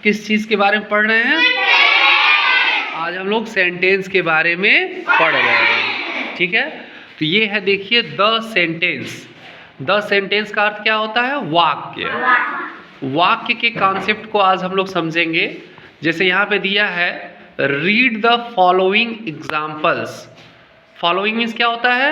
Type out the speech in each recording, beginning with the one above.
किस चीज के बारे में पढ़ रहे हैं? आज हम लोग सेंटेंस के बारे में पढ़ रहे हैं, ठीक है। तो ये है, देखिए, द सेंटेंस। द सेंटेंस का अर्थ क्या होता है? वाक्य। वाक्य के कॉन्सेप्ट को आज हम लोग समझेंगे। जैसे यहाँ पे दिया है, read the following examples. Following means क्या होता है?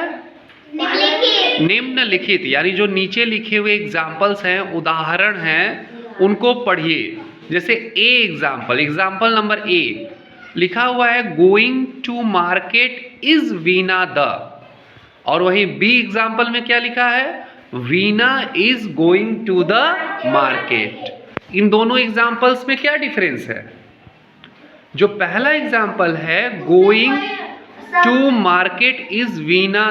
निम्नलिखित, यानी जो नीचे लिखे हुए एग्जाम्पल्स हैं, उदाहरण हैं, उनको पढ़िए। जैसे एग्जाम्पल नंबर ए लिखा हुआ है, going to market is Veena the. और वहीं बी एग्जाम्पल में क्या लिखा है? Veena is going to the market. इन दोनों एग्जाम्पल्स में क्या डिफरेंस है? जो पहला एग्जाम्पल है, going to market is Veena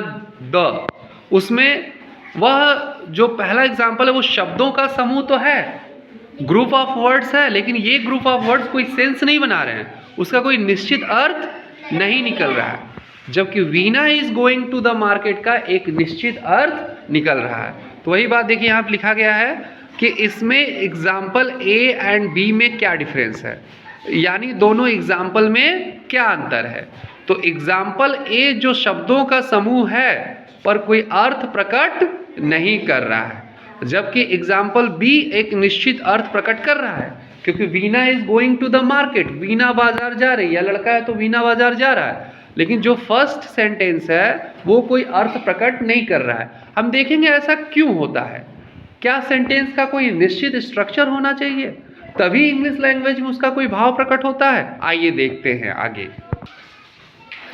the, उसमें वह जो पहला एग्जाम्पल है वो शब्दों का समूह तो है, ग्रुप ऑफ वर्ड्स है, लेकिन ये ग्रुप ऑफ वर्ड्स कोई सेंस नहीं बना रहे हैं, उसका कोई निश्चित अर्थ नहीं निकल रहा है। जबकि Veena is going to the market का एक निश्चित अर्थ निकल रहा है। तो वही बात देखिए, यहाँ पे लिखा गया है कि इसमें एग्जाम्पल ए एंड बी में क्या डिफरेंस है, यानी दोनों एग्जाम्पल में क्या अंतर है। तो एग्जाम्पल ए जो शब्दों का समूह है पर कोई अर्थ प्रकट नहीं कर रहा है, जबकि एग्जाम्पल बी एक निश्चित अर्थ प्रकट कर रहा है। क्योंकि Veena is going to the market, Veena बाजार जा रही है, लड़का है तो वीना बाजार जा रहा है। लेकिन जो फर्स्ट सेंटेंस है वो कोई अर्थ प्रकट नहीं कर रहा है। हम देखेंगे ऐसा क्यों होता है। क्या सेंटेंस का कोई निश्चित स्ट्रक्चर होना चाहिए, तभी इंग्लिश लैंग्वेज में उसका कोई भाव प्रकट होता है? आइए देखते हैं आगे।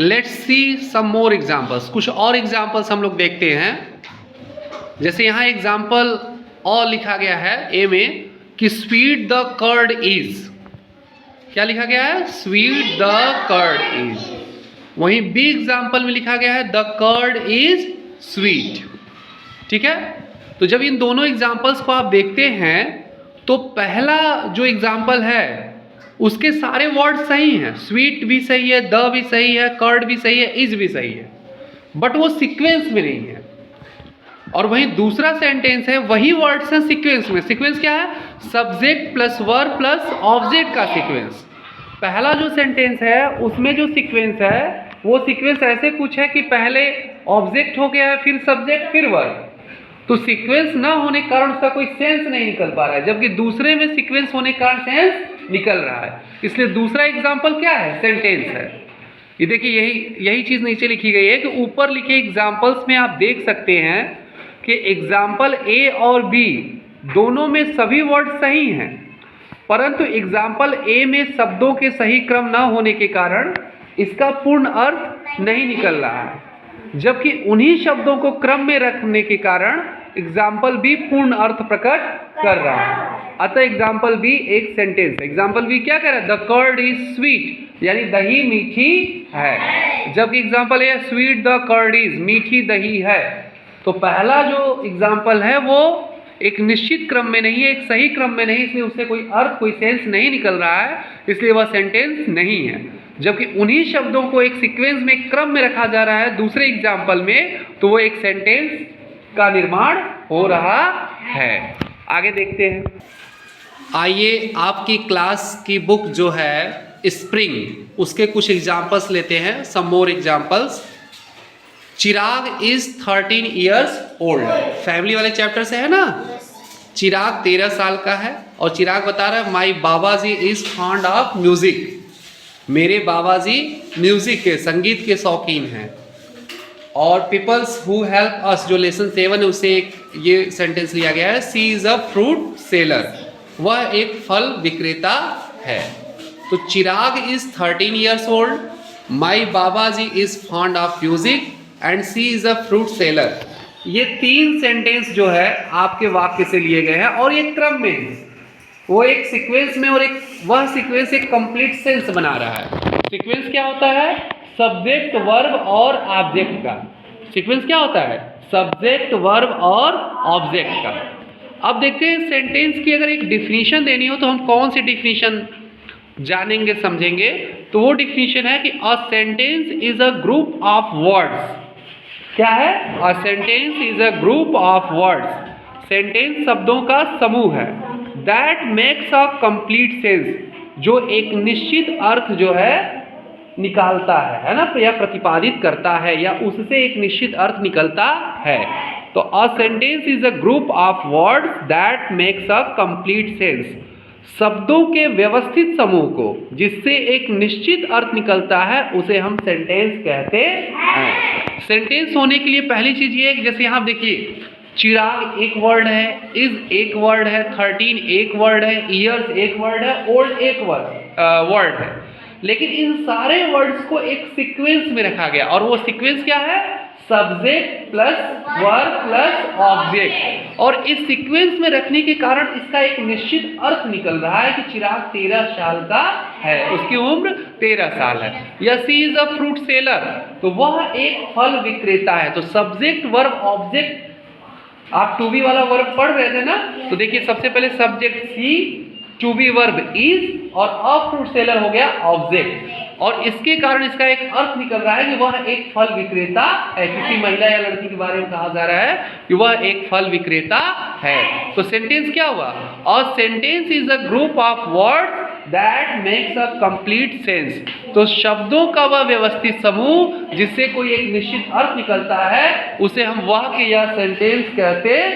Let's see some more examples. कुछ और एग्जाम्पल्स हम लोग देखते हैं। जैसे यहाँ एग्जाम्पल और लिखा गया है ए में कि स्वीट द कर्ड इज। क्या लिखा गया है? Sweet the curd is. वहीं बी एग्जाम्पल में लिखा गया है द कर्ड इज स्वीट, ठीक है। तो जब इन दोनों एग्जाम्पल्स को आप देखते हैं तो पहला जो एग्जाम्पल है उसके सारे वर्ड सही हैं, स्वीट भी सही है, द भी सही है, कर्ड भी सही है, इज भी सही है, बट वो सीक्वेंस में नहीं है। और वहीं दूसरा सेंटेंस है, वही वर्ड्स हैं सीक्वेंस में। सीक्वेंस क्या है? Subject plus verb plus object का सीक्वेंस। पहला जो सेंटेंस है उसमें जो सीक्वेंस है वो सीक्वेंस ऐसे कुछ है कि पहले ऑब्जेक्ट हो गया है, फिर सब्जेक्ट, फिर वर्ब। तो सीक्वेंस ना होने के कारण उसका कोई सेंस नहीं निकल पा रहा है, जबकि दूसरे में सीक्वेंस होने के कारण सेंस निकल रहा है। इसलिए दूसरा एग्जाम्पल क्या है? सेंटेंस है। ये देखिए, यही चीज नीचे लिखी गई है कि ऊपर लिखे एग्जाम्पल्स में आप देख सकते हैं कि एग्जाम्पल ए और बी दोनों में सभी वर्ड सही हैं, परंतु एग्जाम्पल ए में शब्दों के सही क्रम न होने के कारण इसका पूर्ण अर्थ नहीं निकल रहा है, जबकि उन्हीं शब्दों को क्रम में रखने के कारण एग्जाम्पल बी पूर्ण अर्थ प्रकट कर रहा है। अतः एग्जाम्पल बी एक सेंटेंस है। एग्जाम्पल बी क्या कह रहा है? द कर्ड इज स्वीट, यानी दही मीठी है, जबकि example A sweet the curd is, मीठी दही है। तो पहला जो एग्जाम्पल है वो एक निश्चित क्रम में नहीं है, एक सही क्रम में नहीं, इसलिए उससे कोई अर्थ, कोई सेंस नहीं निकल रहा है, इसलिए वह सेंटेंस नहीं है। जबकि उन्हीं शब्दों को एक सीक्वेंस में, एक क्रम में रखा जा रहा है दूसरे एग्जाम्पल में, तो वो एक सेंटेंस का निर्माण हो रहा है। आगे देखते हैं। आइए आपकी क्लास की बुक जो है स्प्रिंग, उसके कुछ एग्जाम्पल्स लेते हैं, some more examples. Chirag is 13 years old, family वाले चैप्टर से है ना। चिराग 13 साल का है और चिराग बता रहा है माई baba ji is fond of music, मेरे बाबा जी म्यूजिक के, संगीत के शौकीन हैं। और पीपल्स हु हेल्प अस, जो लेसन 7 है उससे एक ये सेंटेंस लिया गया है, she is a fruit seller, वह एक फल विक्रेता है। तो Chirag is 13 years old, my baba ji is fond of music and she is a fruit seller. ये 3 सेंटेंस जो है आपके वाक्य से लिए गए हैं और ये क्रम में है, वो एक सीक्वेंस में, और एक वह सीक्वेंस एक कंप्लीट सेंस बना रहा है। सीक्वेंस क्या होता है? सब्जेक्ट, वर्ब और ऑब्जेक्ट का। सीक्वेंस क्या होता है? सब्जेक्ट, वर्ब और ऑब्जेक्ट का। अब देखते हैं सेंटेंस की अगर एक डिफिनीशन देनी हो तो हम कौन सी डिफिनीशन जानेंगे, समझेंगे। तो वो डिफिनीशन है कि a sentence is a group of words. क्या है? A sentence is a group of words. Sentence शब्दों का समूह है that makes a complete sense, जो एक निश्चित अर्थ जो है निकालता है ना, या प्रतिपादित करता है, या उससे एक निश्चित अर्थ निकलता है। तो a sentence is a group of words that makes a complete sense, शब्दों के व्यवस्थित समूह को जिससे एक निश्चित अर्थ निकलता है उसे हम सेंटेंस कहते हैं। सेंटेंस होने के लिए पहली चीज ये है कि जैसे यहाँ देखिए, चिराग एक वर्ड है, इज एक वर्ड है, 13 एक वर्ड है, ईयर्स एक वर्ड है, ओल्ड एक वर्ड है। लेकिन इन सारे वर्ड्स को एक सीक्वेंस में रखा गया, और वो सीक्वेंस क्या है? Subject plus verb plus object. और इस सीक्वेंस में रखने के कारण इसका एक निश्चित अर्थ निकल रहा है कि चिराग 13 साल का है, उसकी उम्र 13 साल है। या she is a fruit seller, तो वह एक फल विक्रेता है। तो सब्जेक्ट वर्ब ऑब्जेक्ट, आप टू बी वाला वर्ब पढ़ रहे थे ना, तो देखिए सबसे पहले subject she, to be verb is, और अ फ्रूट सेलर हो गया ऑब्जेक्ट। और इसके कारण इसका एक अर्थ निकल रहा है कि वह एक फल विक्रेता है। किसी महिला या लड़की के बारे में कहा जा रहा है कि वह एक फल विक्रेता है। तो सेंटेंस क्या हुआ? A sentence is a group of words that makes a complete sense. तो शब्दों का वह व्यवस्थित समूह जिससे कोई एक निश्चित अर्थ निकलता है उसे हम वाक्य या सेंटेंस कहते हैं।